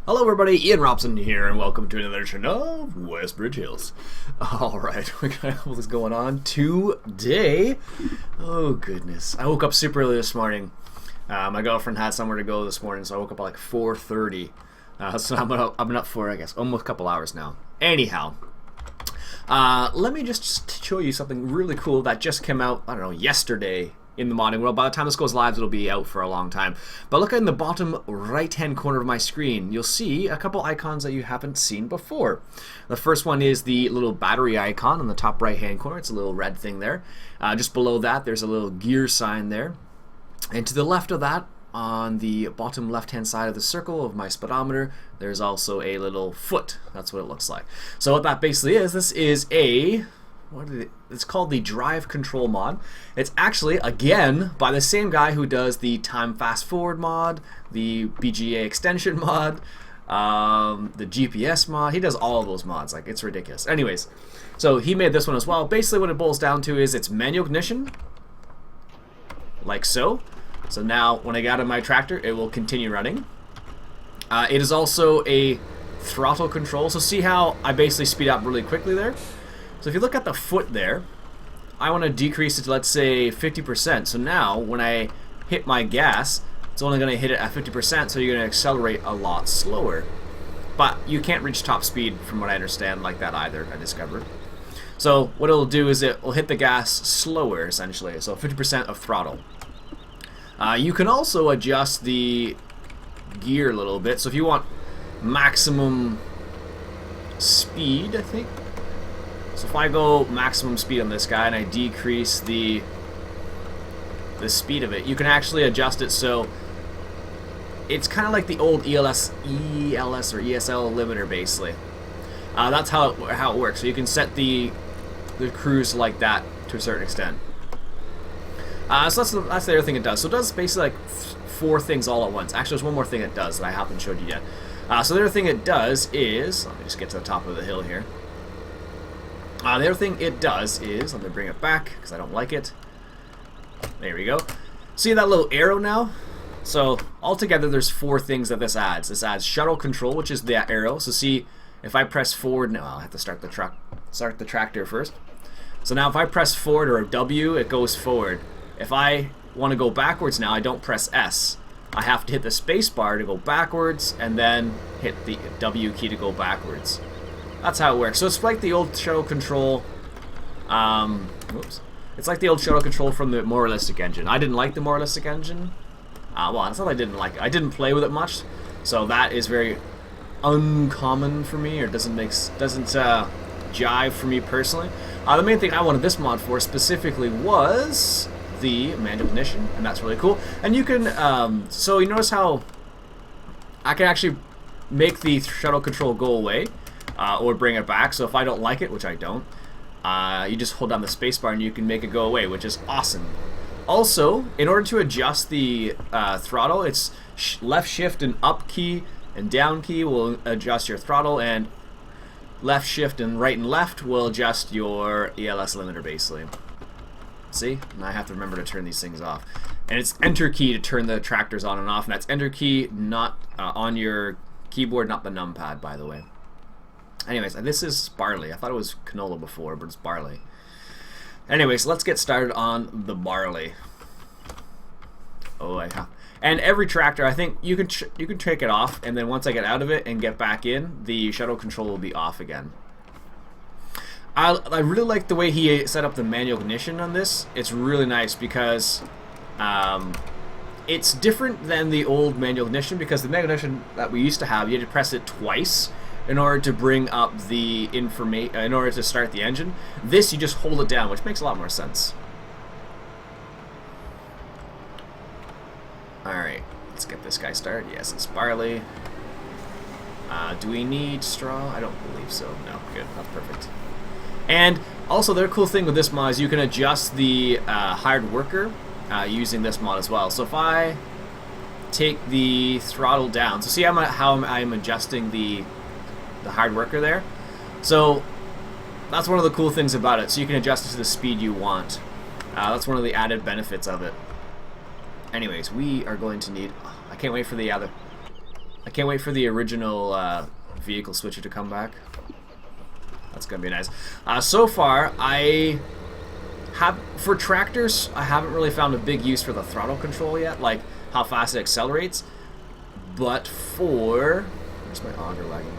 Hello everybody, Iain Robson here, and welcome to another edition of Westbridge Hills. Alright, we got a couple things going on today. Oh goodness, I woke up super early this morning. My girlfriend had somewhere to go this morning, so I woke up at like 4:30. So I've been up for, I guess, almost a couple hours now. Anyhow, let me just show you something really cool that just came out, I don't know, yesterday in the modding world. By the time this goes live, it'll be out for a long time. But look in the bottom right hand corner of my screen. You'll see a couple icons that you haven't seen before. The first one is the little battery icon on the top right hand corner. It's a little red thing there. Just below that, there's a little gear sign there. And to the left of that, on the bottom left hand side of the circle of my speedometer, there's also a little foot. That's what it looks like. So what that basically is, this is a it's called the Drive Control mod. It's actually, again, by the same guy who does the Time Fast Forward mod, the BGA extension mod, the GPS mod. He does all of those mods. Like, it's ridiculous. Anyways, so he made this one as well. Basically what it boils down to is it's manual ignition, like so. So now when I get out of my tractor, it will continue running. It is also a throttle control. So see how I basically speed up really quickly there? So if you look at the foot there, I want to decrease it to, let's say, 50%. So now when I hit my gas, it's only going to hit it at 50%, so you're going to accelerate a lot slower. But you can't reach top speed, from what I understand, like that either, I discovered. So what it'll do is it will hit the gas slower, essentially. So 50% of throttle. You can also adjust the gear a little bit. So if you want maximum speed, I think. So if I go maximum speed on this guy and I decrease the speed of it, you can actually adjust it so it's kind of like the old ELS or ESL limiter, basically. That's how it works. So you can set the cruise like that to a certain extent. So that's the other thing it does. So it does basically like 4 things all at once. Actually, there's one more thing it does that I haven't showed you yet. So the other thing it does is, let me just get to the top of the hill here. The other thing it does is, let me bring it back because I don't like it. There we go. See that little arrow now? So altogether there's 4 things that this adds. This adds shuttle control, which is that arrow. So see, if I press forward, no, I'll have to start the tractor first. So now if I press forward or a W, it goes forward. If I want to go backwards now, I don't press S. I have to hit the space bar to go backwards and then hit the W key to go backwards. That's how it works. So it's like the old shuttle control. Whoops. It's like the old shuttle control from the more realistic engine. I didn't like the more realistic engine. Well, it's not that I didn't like it. I didn't play with it much, so that is very uncommon for me, or doesn't jive for me personally. The main thing I wanted this mod for specifically was the manual ignition, and that's really cool. And you can, so you notice how I can actually make the shuttle control go away. Or bring it back. So if I don't like it, which I don't, you just hold down the spacebar and you can make it go away, which is awesome. Also, in order to adjust the throttle, it's left shift and up key and down key will adjust your throttle, and left shift and right and left will adjust your ELS limiter, basically. See? And I have to remember to turn these things off. And it's enter key to turn the tractors on and off, and that's enter key not on your keyboard, not the numpad, by the way. Anyways, this is barley. I thought it was canola before, but it's barley. Anyways, let's get started on the barley. Oh, and every tractor, I think you can take it off, and then once I get out of it and get back in, the shuttle control will be off again. I really like the way he set up the manual ignition on this. It's really nice because it's different than the old manual ignition, because the manual ignition that we used to have, you had to press it twice in order to bring up the information, in order to start the engine. This, you just hold it down, which makes a lot more sense. Alright, let's get this guy started. Yes, it's barley. Do we need straw? I don't believe so. No, good. That's perfect. And also, the cool thing with this mod is you can adjust the hired worker using this mod as well. So if I take the throttle down, so see how I'm adjusting the hard worker there. So that's one of the cool things about it. So you can adjust it to the speed you want. That's one of the added benefits of it. Anyways, we are going to need... I can't wait for the other I can't wait for the original vehicle switcher to come back. That's gonna be nice. So far, for tractors, I haven't really found a big use for the throttle control yet, like how fast it accelerates. But where's my auger lagging?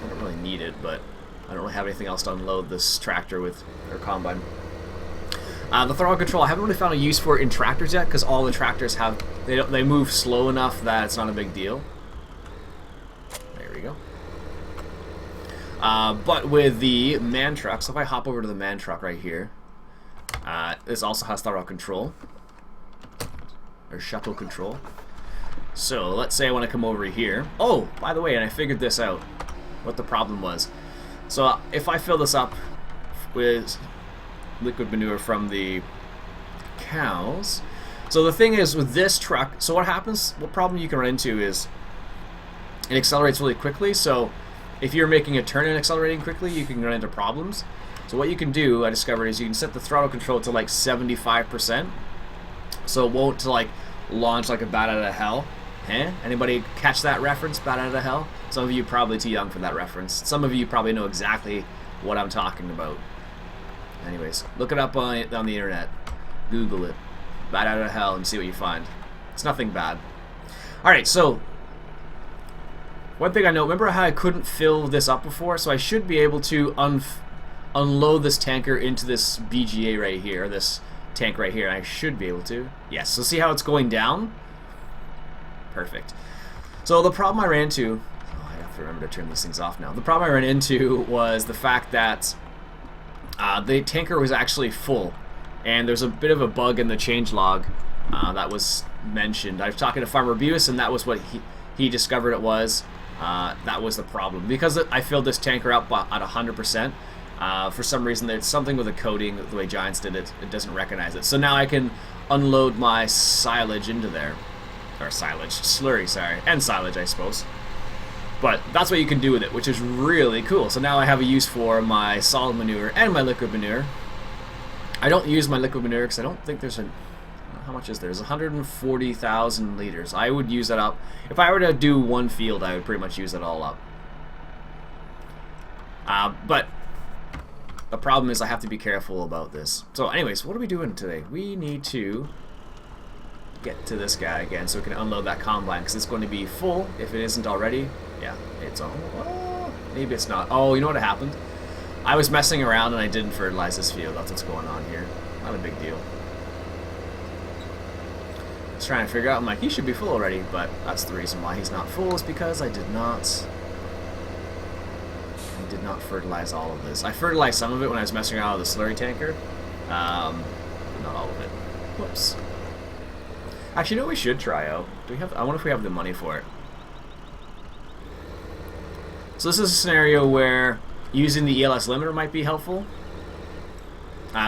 I don't really need it, but I don't really have anything else to unload this tractor with, or combine. The throttle control, I haven't really found a use for it in tractors yet, because all the tractors they move slow enough that it's not a big deal. There we go. But with the man truck, so if I hop over to the man truck right here, this also has throttle control, or shuttle control. So let's say I want to come over here. Oh, by the way, and I figured this out, what the problem was. So if I fill this up with liquid manure from the cows. So the thing is with this truck, so what happens, what problem you can run into is it accelerates really quickly. So if you're making a turn and accelerating quickly, you can run into problems. So what you can do, I discovered, is you can set the throttle control to like 75%. So it won't like launch like a bat out of hell. Huh? Anybody catch that reference, bat out of hell? Some of you probably too young for that reference. Some of you probably know exactly what I'm talking about. Anyways, look it up on the internet. Google it. Bat out of hell and see what you find. It's nothing bad. Alright, so one thing I know, remember how I couldn't fill this up before? So I should be able to unload this tanker into this BGA right here, this tank right here. I should be able to. Yes, so see how it's going down? Perfect. So the problem I ran into, I have to remember to turn these things off now. The problem I ran into was the fact that the tanker was actually full, and there's a bit of a bug in the changelog that was mentioned. I was talking to Farmer Bewis, and that was what he discovered it was. That was the problem. Because I filled this tanker up at 100%, for some reason there's something with the coding, the way Giants did it, it doesn't recognize it. So now I can unload my silage into there. Or slurry, sorry, and silage, I suppose. But that's what you can do with it, which is really cool. So now I have a use for my solid manure and my liquid manure. I don't use my liquid manure because I don't think there's how much is there? There's 140,000 liters. I would use that up. If I were to do one field, I would pretty much use it all up. But the problem is I have to be careful about this. So anyways, what are we doing today? We need to get to this guy again so we can unload that combine, because it's going to be full if it isn't already. Yeah, it's on. Oh, maybe it's not. Oh, you know what happened? I was messing around and I didn't fertilize this field. That's what's going on here. Not a big deal. I was trying to figure out, I'm like, he should be full already, but that's the reason why he's not full, is because I did not fertilize all of this. I fertilized some of it when I was messing around with the slurry tanker. Not all of it. Whoops. Actually, you know what we should try out? I wonder if we have the money for it. So this is a scenario where using the ELS limiter might be helpful.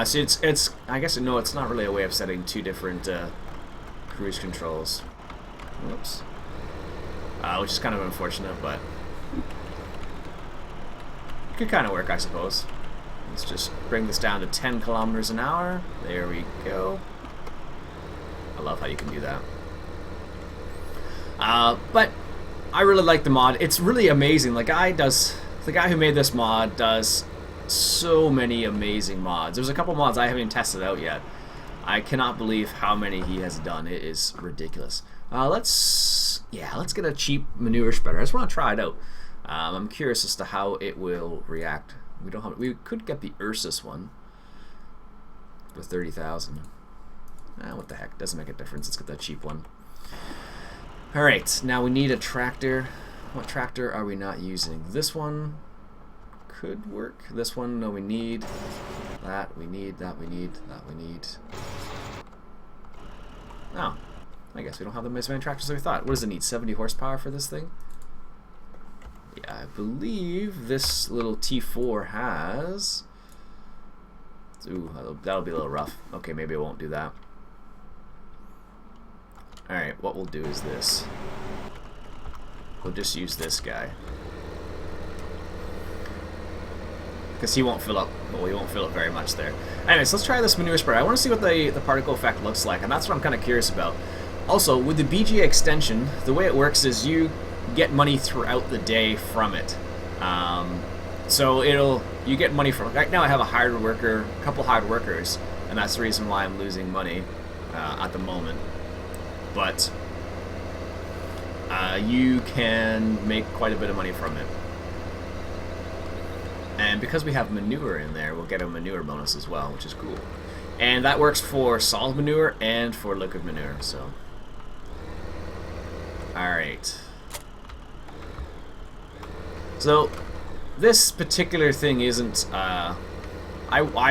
So it's I guess no, it's not really a way of setting two different cruise controls. Whoops. Which is kind of unfortunate, but it could kind of work, I suppose. Let's just bring this down to 10 kilometers an hour. There we go. I love how you can do that. But I really like the mod. It's really amazing. The guy who made this mod does so many amazing mods. There's a couple mods I haven't even tested out yet. I cannot believe how many he has done. It is ridiculous. Let's get a cheap manure spreader. I just want to try it out. I'm curious as to how it will react. We could get the Ursus one for 30,000. What the heck? Doesn't make a difference. Let's get that cheap one. Alright, now we need a tractor. What tractor are we not using? This one could work. This one, no, we need that. We need that. We need that. We need. Oh, I guess we don't have as many tractors as we thought. What does it need? 70 horsepower for this thing? Yeah, I believe this little T4 has. Ooh, that'll be a little rough. Okay, maybe I won't do that. Alright, what we'll do is this. We'll just use this guy. Because he won't fill up. Well, he won't fill up very much there. Anyways, let's try this manure spreader. I want to see what the particle effect looks like, and that's what I'm kind of curious about. Also, with the BGA extension, the way it works is you get money throughout the day from it. So you get money from, right now I have a couple hired workers, and that's the reason why I'm losing money at the moment. But you can make quite a bit of money from it. And because we have manure in there, we'll get a manure bonus as well, which is cool. And that works for solid manure and for liquid manure, so. Alright. So, this particular thing isn't, I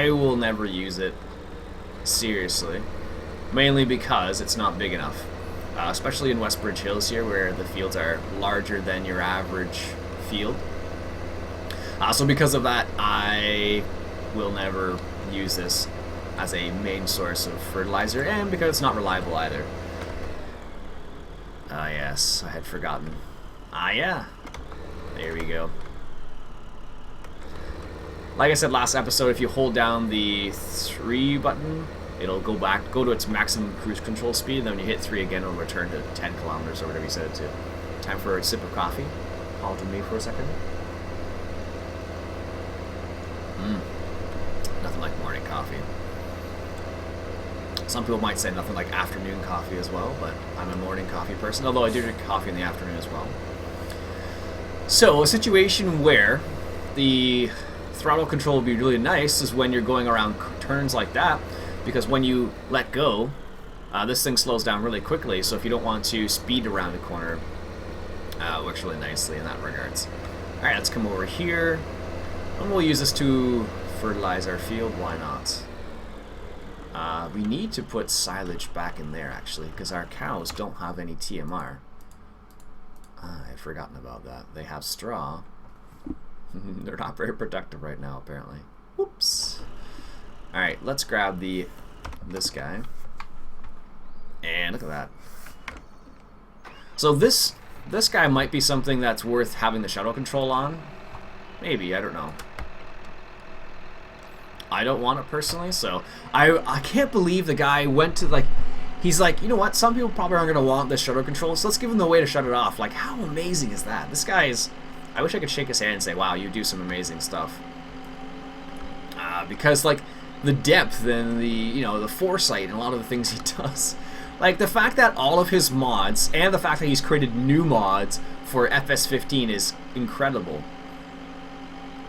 will never use it seriously. Mainly because it's not big enough. Especially in Westbridge Hills here, where the fields are larger than your average field. So because of that, I will never use this as a main source of fertilizer, and because it's not reliable either. Ah, yes, I had forgotten. Ah, yeah. There we go. Like I said last episode, if you hold down the 3 button, it'll go to its maximum cruise control speed, and then when you hit 3 again, it'll return to 10 kilometers or whatever you set it to. Time for a sip of coffee. Hold with me for a second. Nothing like morning coffee. Some people might say nothing like afternoon coffee as well, but I'm a morning coffee person, although I do drink coffee in the afternoon as well. So, a situation where the throttle control would be really nice is when you're going around turns like that, because when you let go, this thing slows down really quickly, so if you don't want to speed around a corner, it works really nicely in that regards. Alright, let's come over here, and we'll use this to fertilize our field. Why not? We need to put silage back in there, actually, because our cows don't have any TMR. I had forgotten about that. They have straw. They're not very productive right now, apparently. Whoops. Alright, let's grab this guy. And look at that. So this guy might be something that's worth having the shuttle control on. Maybe, I don't know. I don't want it personally, so I can't believe the guy went to, like, he's like, you know what, some people probably aren't going to want this shuttle control, so let's give him the way to shut it off. Like, how amazing is that? This guy is, I wish I could shake his hand and say, wow, you do some amazing stuff. Because, like, the depth and the foresight and a lot of the things he does. Like, the fact that all of his mods, and the fact that he's created new mods for FS15 is incredible.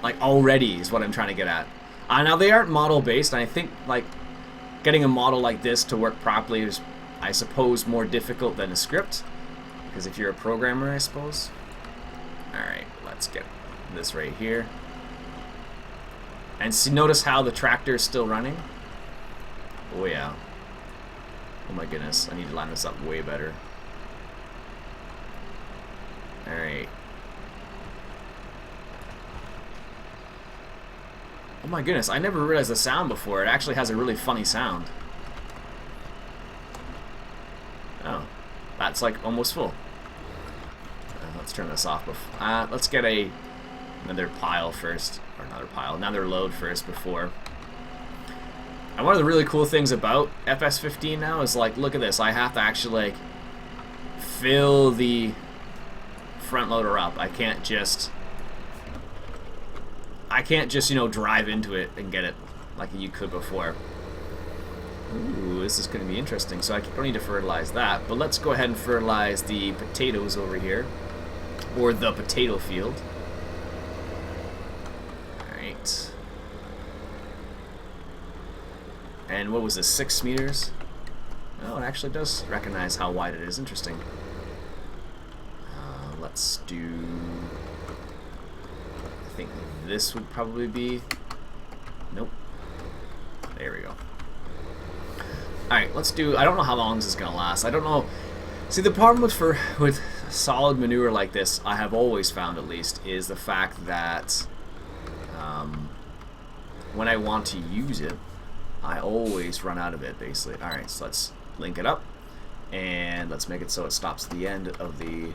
Like, already is what I'm trying to get at. Now, they aren't model-based, and I think, like, getting a model like this to work properly is, I suppose, more difficult than a script. Because if you're a programmer, I suppose. Alright, let's get this right here. And see, notice how the tractor is still running? Oh, yeah. Oh, my goodness. I need to line this up way better. Alright. Oh my goodness, I never realized the sound before. It actually has a really funny sound. Oh, that's like almost full. Let's turn this off. Let's get another pile first, or another load first before. And one of the really cool things about FS15 now is, like, look at this. I have to actually, like, fill the front loader up. I can't just, you know, drive into it and get it like you could before. Ooh, this is going to be interesting. So I don't need to fertilize that, but let's go ahead and fertilize the potatoes over here, or the potato field. Alright. And what was this, 6 meters? Oh, it actually does recognize how wide it is. Interesting. Let's do, I think this would probably be, nope. There we go. Alright, let's do, I don't know how long this is going to last. I don't know. See, the problem with solid manure like this, I have always found at least, is the fact that when I want to use it, I always run out of it, basically. Alright, so let's link it up, and let's make it so it stops at the end of the,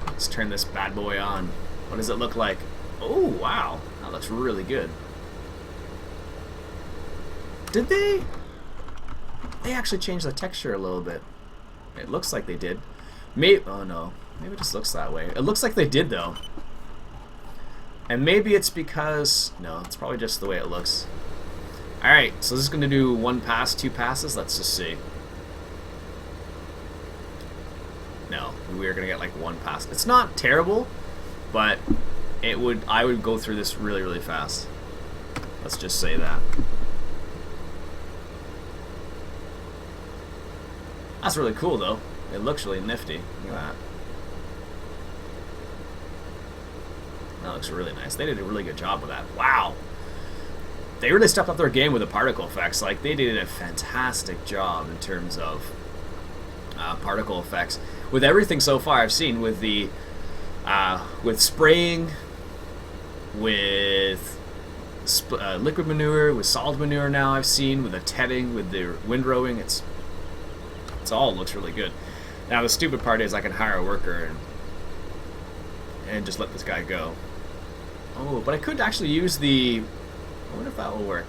let's turn this bad boy on. What does it look like? Oh, wow. That looks really good. Did they? They actually changed the texture a little bit. It looks like they did. Maybe, oh no, maybe it just looks that way. It looks like they did though. And maybe it's because, no, it's probably just the way it looks. Alright, so this is going to do 1 pass, 2 passes. Let's just see. No, we're going to get like 1 pass. It's not terrible, but I would go through this really, really fast. Let's just say that. That's really cool though. It looks really nifty. Look at that. That looks really nice. They did a really good job with that. Wow. They really stepped up their game with the particle effects. Like, they did a fantastic job in terms of particle effects. With everything so far I've seen, with the with spraying, with liquid manure, with solid manure now I've seen, with the tedding, with the windrowing, it's all looks really good. Now the stupid part is I can hire a worker and just let this guy go. Oh, but I could actually use the... I wonder if that will work.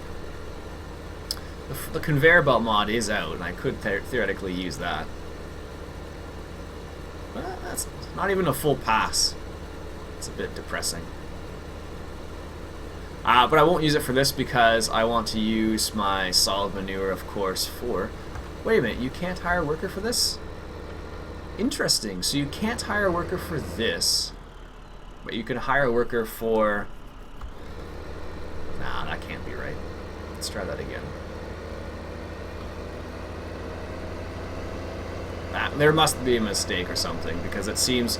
The conveyor belt mod is out, and I could theoretically use that. But that's not even a full pass. It's a bit depressing. But I won't use it for this because I want to use my solid manure, of course, for... Wait a minute, you can't hire a worker for this? Interesting. So you can't hire a worker for this, but you can hire a worker for... Nah, that can't be right. Let's try that again. There must be a mistake or something, because it seems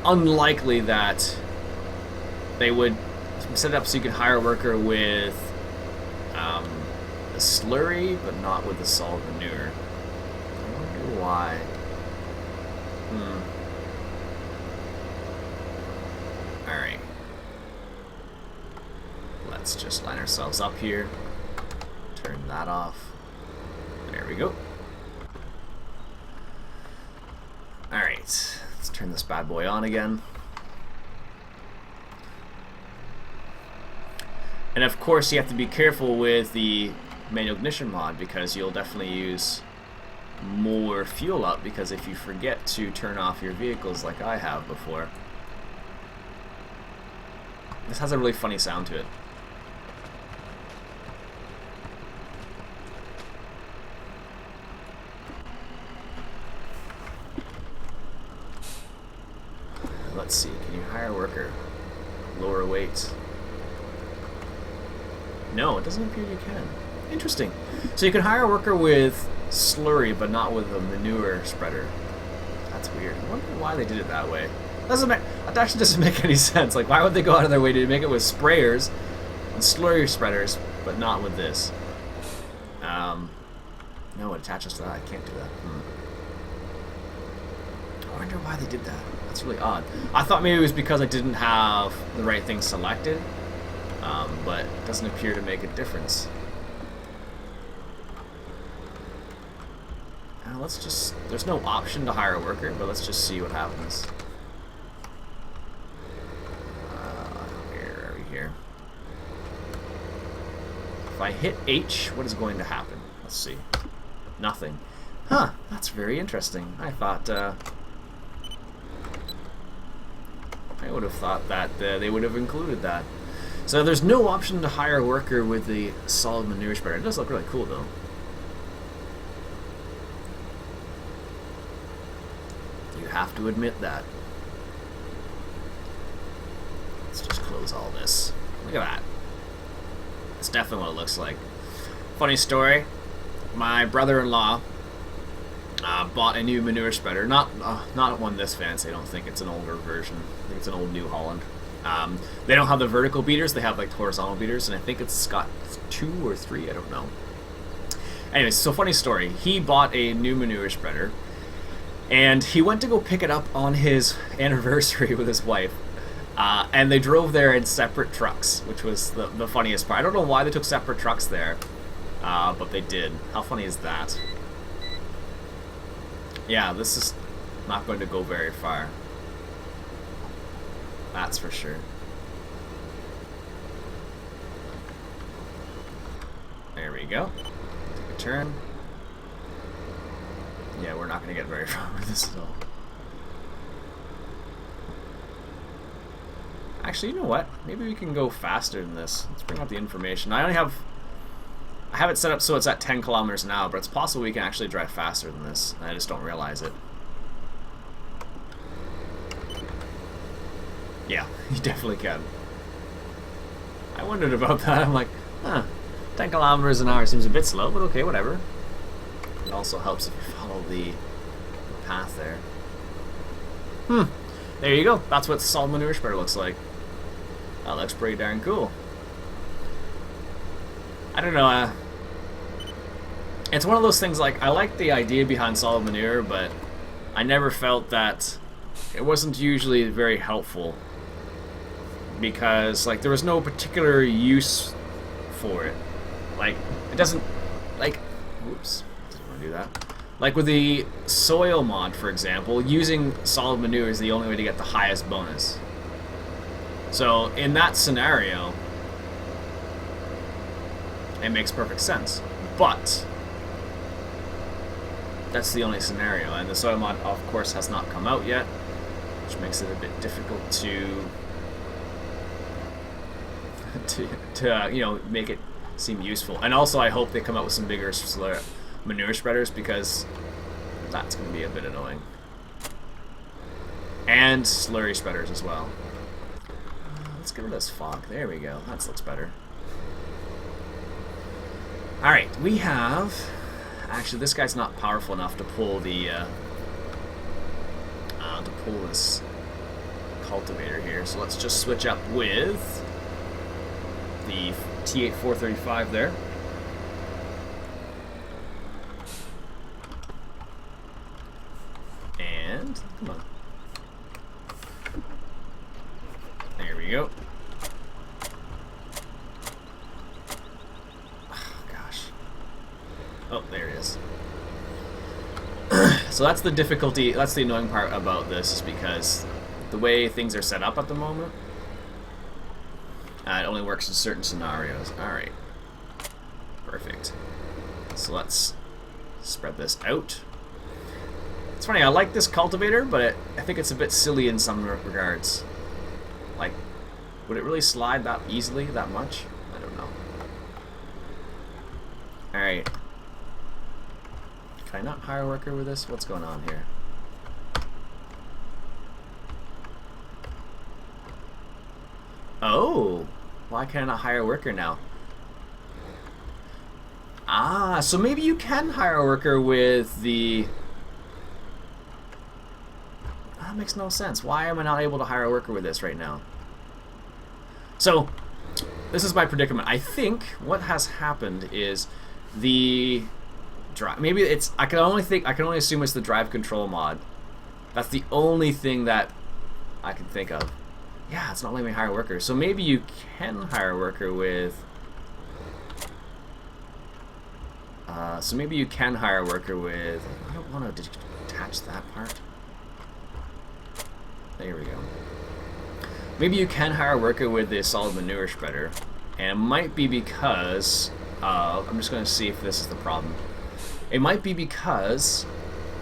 unlikely that they would set it up so you could hire a worker with a slurry, but not with the solid manure. I wonder why. Alright. Let's just line ourselves up here. Turn that off. There we go. Alright. Let's turn this bad boy on again. And of course you have to be careful with the manual ignition mod, because you'll definitely use more fuel up, because if you forget to turn off your vehicles like I have before. This has a really funny sound to it. Let's see, can you hire a worker? Lower weight. No, it doesn't appear you can. Interesting. So you can hire a worker with slurry, but not with a manure spreader. That's weird. I wonder why they did it that way. That actually doesn't make any sense. Like, why would they go out of their way to make it with sprayers and slurry spreaders, but not with this? No, it attaches to that. I can't do that. I wonder why they did that. That's really odd. I thought maybe it was because I didn't have the right thing selected, but it doesn't appear to make a difference. Let's just... There's no option to hire a worker, but let's just see what happens. Where are we here? If I hit H, what is going to happen? Let's see. Nothing. Huh, that's very interesting. I thought... I would have thought that they would have included that. So there's no option to hire a worker with the solid manure spreader. It does look really cool, though. You have to admit that. Let's just close all this. Look at that. That's definitely what it looks like. Funny story. My brother-in-law bought a new manure spreader. Not one this fancy. I don't think it's an older version. I think it's an old New Holland. They don't have the vertical beaters. They have like horizontal beaters, and I think it's got 2 or 3. I don't know. Anyways, so funny story. He bought a new manure spreader, and he went to go pick it up on his anniversary with his wife. And they drove there in separate trucks, which was the funniest part. I don't know why they took separate trucks there, but they did. How funny is that? Yeah, this is not going to go very far. That's for sure. There we go. Take a turn. Yeah, we're not going to get very far with this at all. Actually, you know what? Maybe we can go faster than this. Let's bring up the information. I have it set up so it's at 10 kilometers an hour, but it's possible we can actually drive faster than this, and I just don't realize it. Yeah, you definitely can. I wondered about that. I'm like, huh, 10 kilometers an hour seems a bit slow, but okay, whatever. It also helps if you follow the path there. There you go. That's what solid manure spreader looks like. That looks pretty darn cool. I don't know. It's one of those things, like, I like the idea behind solid manure, but I never felt that it wasn't usually very helpful. Because, like, there was no particular use for it. Like, it doesn't, like, whoops, didn't want to do that. Like with the soil mod, for example, using solid manure is the only way to get the highest bonus. So, in that scenario, it makes perfect sense. But that's the only scenario, and the soil mod, of course, has not come out yet, which makes it a bit difficult to you know, make it seem useful. And also, I hope they come out with some bigger manure spreaders, because that's going to be a bit annoying. And slurry spreaders as well. Let's get rid of this fog. There we go. That looks better. Alright, we have... Actually, this guy's not powerful enough to pull the... to pull this cultivator here. So let's just switch up with the T8435 there. And... Come on. There we go. Oh, there it is. So that's the difficulty, that's the annoying part about this, is because the way things are set up at the moment, it only works in certain scenarios. Alright. Perfect. So let's spread this out. It's funny, I like this cultivator, but I think it's a bit silly in some regards. Like, would it really slide that easily, that much? I don't know. Alright. Can I not hire a worker with this? What's going on here? Oh! Why can't I not hire a worker now? Ah, so maybe you can hire a worker with the... That makes no sense. Why am I not able to hire a worker with this right now? So, this is my predicament. I think what has happened is the... Maybe it's... I can only assume it's the drive control mod. That's the only thing that I can think of. Yeah, it's not letting me hire workers. So maybe you can hire a worker with... so maybe you can hire a worker with... I don't want to detach that part. There we go. Maybe you can hire a worker with the solid manure spreader. And it might be because... I'm just going to see if this is the problem. It might be because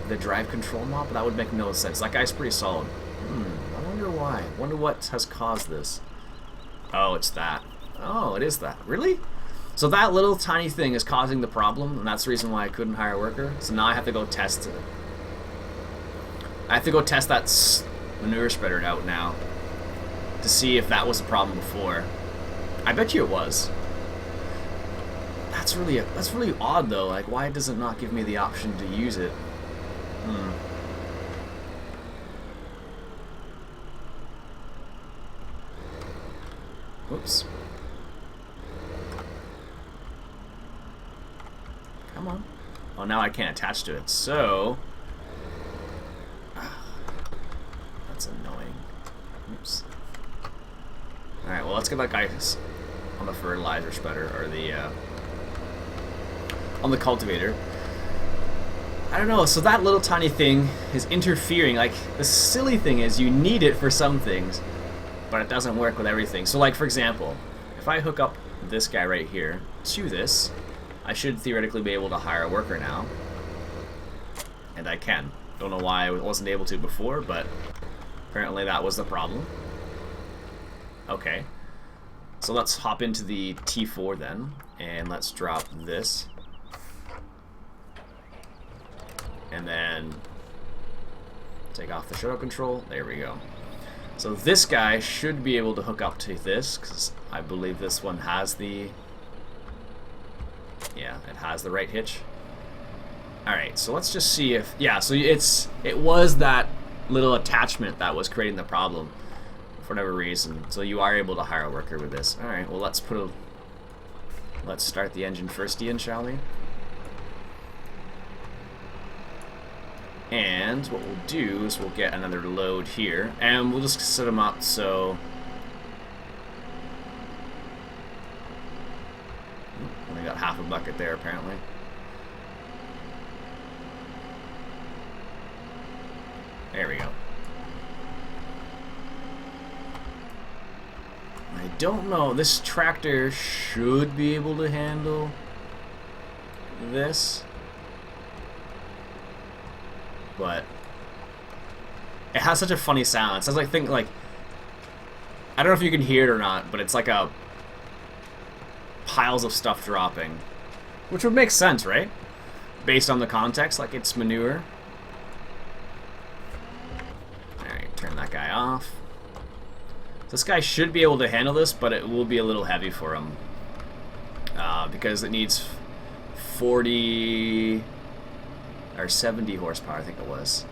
the drive control mod, but that would make no sense. That guy's pretty solid. I wonder why. I wonder what has caused this. Oh, it's that. Oh, it is that. Really? So that little tiny thing is causing the problem, and that's the reason why I couldn't hire a worker. So now I have to go test it. I have to go test that manure spreader out now to see if that was a problem before. I bet you it was. That's really odd though. Like, why does it not give me the option to use it? Whoops. Come on. Oh, now I can't attach to it. So that's annoying. Oops. All right. Well, let's get that guy on the fertilizer spreader, or the on the cultivator. I don't know, so that little tiny thing is interfering. Like, the silly thing is you need it for some things, but it doesn't work with everything. So, like, for example, if I hook up this guy right here to this, I should theoretically be able to hire a worker now. And I can. Don't know why I wasn't able to before, but apparently that was the problem. Okay. So let's hop into the T4 then, and let's drop this. And then take off the shuttle control. There we go. So this guy should be able to hook up to this, because I believe this one has the... Yeah, it has the right hitch. Alright, so let's just see if... Yeah, so it was that little attachment that was creating the problem for whatever reason. So you are able to hire a worker with this. Alright, well let's start the engine first, Iain, shall we? And what we'll do is we'll get another load here, and we'll just set them up so... Only got half a bucket there, apparently. There we go. I don't know, this tractor should be able to handle this. But it has such a funny sound. It sounds like I don't know if you can hear it or not, but it's like a piles of stuff dropping, which would make sense, right? Based on the context, like it's manure. All right, turn that guy off. This guy should be able to handle this, but it will be a little heavy for him because it needs 40. Or 70 horsepower, I think it was.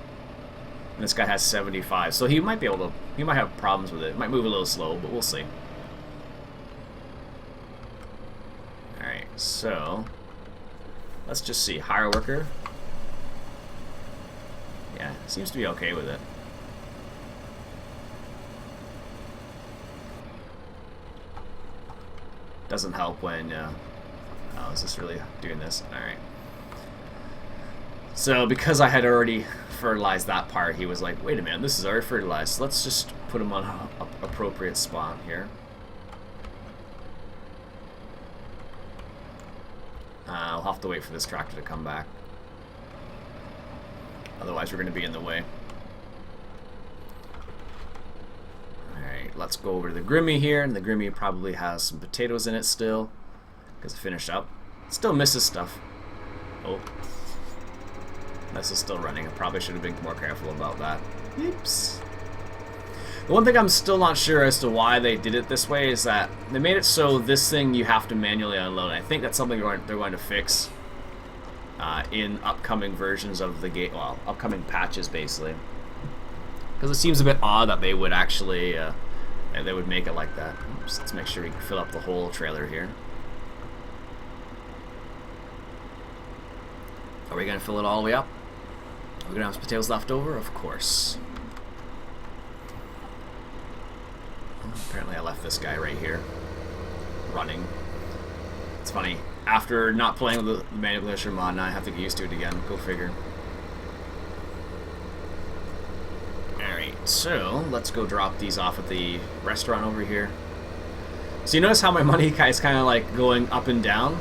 And this guy has 75, so he might be able to. He might have problems with it. It might move a little slow, but we'll see. All right, so let's just see. Hire worker. Yeah, seems to be okay with it. Doesn't help when. Oh, is this really doing this? All right. So because I had already fertilized that part, he was like, wait a minute, this is already fertilized. So let's just put him on an appropriate spot here. I'll have to wait for this tractor to come back. Otherwise we're going to be in the way. Alright, let's go over to the Grimmy here. And the Grimmy probably has some potatoes in it still, because it finished up. It still misses stuff. Oh. This is still running. I probably should have been more careful about that. Oops. The one thing I'm still not sure as to why they did it this way is that they made it so this thing you have to manually unload. I think that's something they're going to fix in upcoming versions of the game. Well, upcoming patches, basically. Because it seems a bit odd that they would actually they would make it like that. Oops, let's make sure we can fill up the whole trailer here. Are we going to fill it all the way up? Are we going to have some potatoes left over? Of course. Apparently I left this guy right here running. It's funny. After not playing with the manipulation mod, now I have to get used to it again. Go figure. Alright, so let's go drop these off at the restaurant over here. So you notice how my money is kind of like going up and down?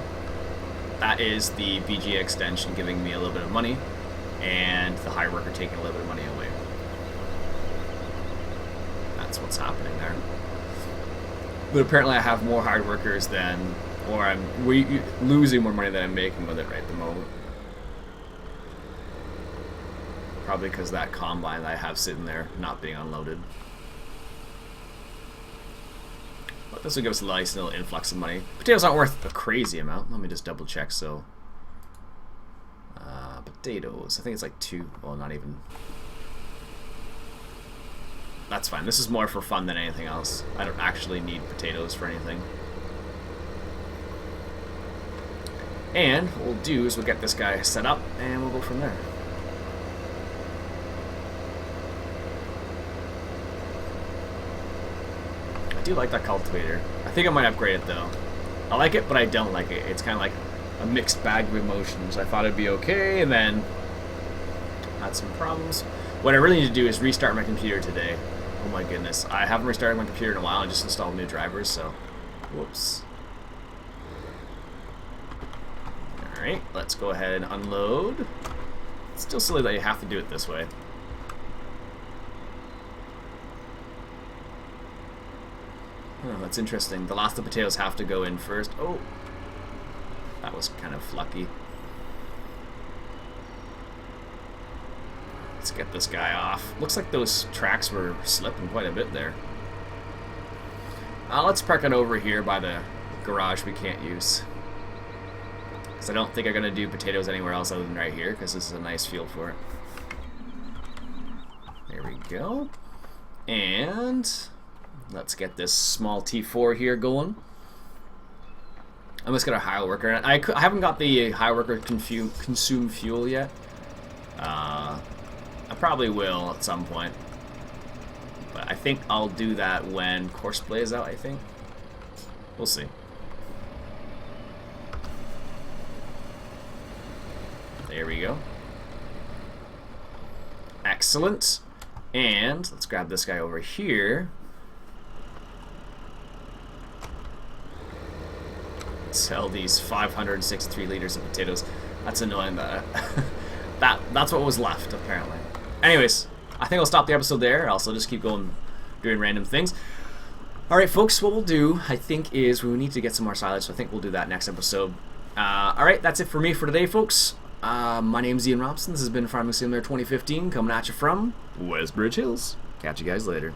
That is the BG extension giving me a little bit of money, and the hire worker taking a little bit of money away. That's what's happening there. But apparently I have more hired workers than, or I'm losing more money than I'm making with it right at the moment. Probably because that combine that I have sitting there not being unloaded. But this will give us a nice little influx of money. Potatoes aren't worth a crazy amount. Let me just double check. So, potatoes. I think it's like 2. Well, not even. That's fine. This is more for fun than anything else. I don't actually need potatoes for anything. And what we'll do is we'll get this guy set up, and we'll go from there. I do like that cultivator. I think I might upgrade it though. I like it, but I don't like it. It's kind of like a mixed bag of emotions. I thought it'd be okay, and then had some problems. What I really need to do is restart my computer today. Oh my goodness. I haven't restarted my computer in a while. I just installed new drivers, so whoops. Alright, let's go ahead and unload. It's still silly that you have to do it this way. Oh, that's interesting. The last of the potatoes have to go in first. Oh, that was kind of lucky. Let's get this guy off. Looks like those tracks were slipping quite a bit there. Let's park it over here by the garage we can't use. Because I don't think I'm going to do potatoes anywhere else other than right here, because this is a nice field for it. There we go. And let's get this small T4 here going. I'm just going to hire worker. I haven't got the hire worker consume fuel yet. I probably will at some point. But I think I'll do that when course play is out, I think. We'll see. There we go. Excellent. And let's grab this guy over here. Sell these 563 liters of potatoes. That's annoying. That's what was left, apparently. Anyways, I think I'll stop the episode there. I'll also just keep going, doing random things. Alright, folks, what we'll do, I think, is we need to get some more silage, so I think we'll do that next episode. Alright, that's it for me for today, folks. My name's Iain Robson. This has been Farming Simulator 2015, coming at you from Westbridge Hills. Catch you guys later.